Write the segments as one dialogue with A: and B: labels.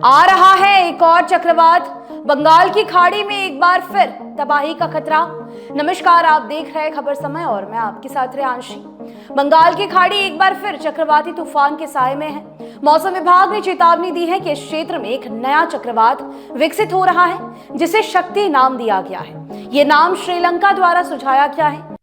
A: आ रहा है एक और चक्रवात। बंगाल की खाड़ी में एक बार फिर तबाही का खतरा। नमस्कार, आप देख रहे हैं खबर समय और मैं आपके साथ रेयांशी। बंगाल की खाड़ी एक बार फिर चक्रवाती तूफान के साए में है। मौसम विभाग ने चेतावनी दी है कि इस क्षेत्र में एक नया चक्रवात विकसित हो रहा है, जिसे शक्ति नाम दिया गया है। ये नाम श्रीलंका द्वारा सुझाया गया है।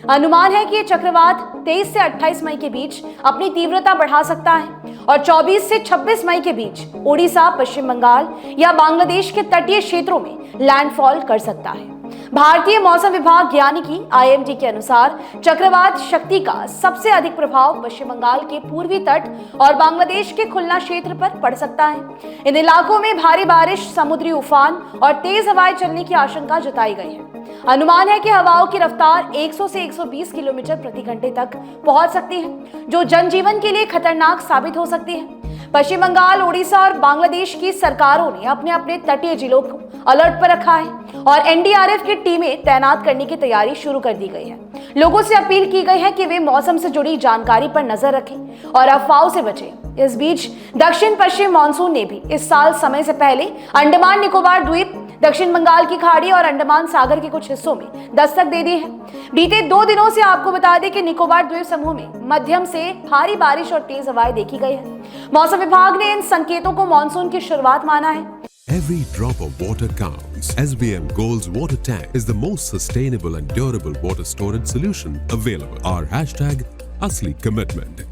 A: अनुमान है कि ये चक्रवात 23 से 28 मई के बीच अपनी तीव्रता बढ़ा सकता है और 24 से 26 मई के बीच ओडिशा, पश्चिम बंगाल या बांग्लादेश के तटीय क्षेत्रों में लैंडफॉल कर सकता है। भारतीय मौसम विभाग यानी कि IMD के अनुसार चक्रवात शक्ति का सबसे अधिक प्रभाव पश्चिम बंगाल के पूर्वी तट और बांग्लादेश के खुलना क्षेत्र पर पड़ सकता है। इन इलाकों में भारी बारिश, समुद्री उफान और तेज हवाएं चलने की आशंका जताई गई है। अनुमान है कि हवाओं की रफ्तार 100 से 120 किलोमीटर प्रति घंटे तक पहुंच सकती है, जो जनजीवन के लिए खतरनाक साबित हो सकती है। पश्चिम बंगाल, ओडिशा और बांग्लादेश की सरकारों ने अपने अपने तटीय जिलों को अलर्ट पर रखा है और NDRF की टीमें तैनात करने की तैयारी शुरू कर दी गई है। लोगों से अपील की गई है कि वे मौसम से जुड़ी जानकारी पर नजर रखें और अफवाहों से बचें। इस बीच दक्षिण पश्चिम मानसून ने भी इस साल समय से पहले अंडमान निकोबार द्वीप, दक्षिण बंगाल की खाड़ी और अंडमान सागर के कुछ हिस्सों में दस्तक दे दी है। बीते 2 दिनों से आपको बता दें कि निकोबार द्वीप समूह में मध्यम से भारी बारिश और तेज हवाएं देखी गई है। मौसम विभाग ने इन संकेतों को मानसून की शुरुआत माना है।
B: Every drop of water counts. SBM Gold's water tank is the most sustainable and durable water storage solution available. Our hashtag Asli Commitment.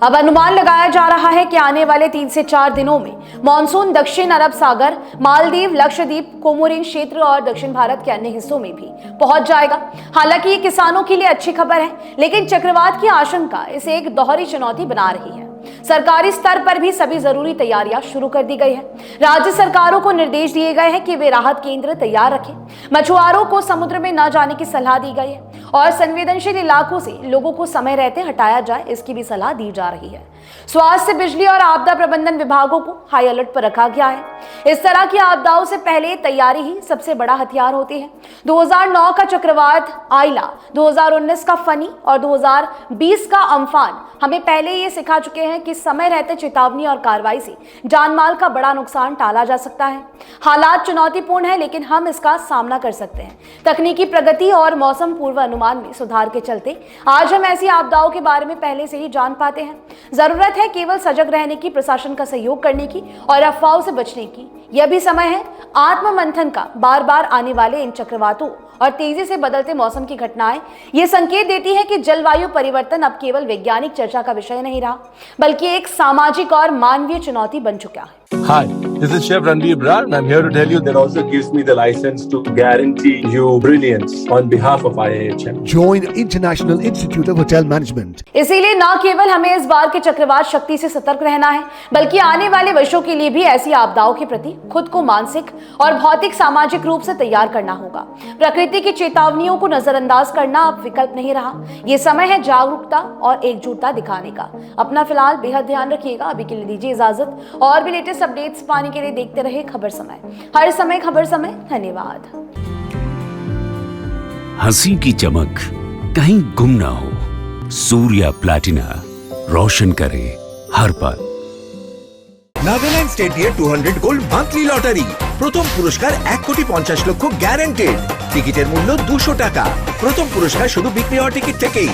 A: अब अनुमान लगाया जा रहा है कि आने वाले 3 से 4 दिनों में मानसून दक्षिण अरब सागर, मालदीव, लक्षद्वीप, कोमोरिन क्षेत्र और दक्षिण भारत के अन्य हिस्सों में भी पहुंच जाएगा। हालांकि ये किसानों के लिए अच्छी खबर है, लेकिन चक्रवात की आशंका इसे एक दोहरी चुनौती बना रही है। सरकारी स्तर पर भी सभी जरूरी तैयारियां शुरू कर दी गई है। राज्य सरकारों को निर्देश दिए गए हैं कि वे राहत केंद्र तैयार रखें। मछुआरों को समुद्र में न जाने की सलाह दी गई है और संवेदनशील इलाकों से लोगों को समय रहते हटाया जाए, इसकी भी सलाह दी जा रही है। स्वास्थ्य, बिजली और आपदा प्रबंधन विभागों को हाई अलर्ट पर रखा गया है। इस तरह की आपदाओं से पहले तैयारी ही सबसे बड़ा हथियार होती है। 2009 का चक्रवात आइला, 2019 का फनी और 2020 का अम्फान हमें पहले ये सिखा चुके हैं कि समय रहते चेतावनी और कार्रवाई से जानमाल का बड़ा नुकसान टाला जा सकता है। हालात चुनौतीपूर्ण है, लेकिन हम इसका सामना कर सकते हैं। तकनीकी प्रगति और मौसम पूर्व अनुमान में सुधार के चलते आज हम ऐसी आपदाओं के बारे में पहले से ही जान पाते हैं। जरूरत है केवल सजग रहने की, प्रशासन का सहयोग करने की और अफवाहों से बचने की। यह भी समय है आत्ममंथन का। बार बार आने वाले इन चक्रवातों और तेजी से बदलते मौसम की घटनाएं ये संकेत देती है कि जलवायु परिवर्तन अब केवल वैज्ञानिक चर्चा का विषय नहीं रहा, बल्कि एक सामाजिक और मानवीय चुनौती बन चुका है।
C: Hi, this is Chef Ranveer Brar and I'm here to tell you that also gives me the license to guarantee you brilliance on behalf of IIHM.
D: Join International Institute of Hotel Management.
A: इसीलिए न केवल हमें इस बार के चक्रवात शक्ति से सतर्क रहना है, बल्कि आने वाले वर्षों के लिए भी ऐसी आपदाओं के प्रति खुद को मानसिक और भौतिक सामाजिक रूप से तैयार करना होगा। प्रकृति की चेतावनियों को नजरअंदाज करना अब विकल्प नहीं रहा। ये समय है जागरूकता और एकजुटता दिखाने का। अपना फिलहाल बेहद ध्यान रखिएगा। अभी के लिए दीजिए इजाजत। और भी लेटेस्ट अपडेट्स पाने के लिए देखते रहे खबर समय। हर समय खबर समय। धन्यवाद।
E: हंसी की चमक कहीं गुम ना हो। सूर्या प्लैटिना रोशन करे हर पल।
F: নাগাল্যান্ড স্টেট দিয়ে 200 গোল্ড মান্থলি লটারি, প্রথম পুরস্কার 1,50,00,000 গ্যারান্টেড। টিকিটের মূল্য 200 টাকা। প্রথম পুরস্কার শুধু বিক্রি হওয়া টিকিট থেকেই।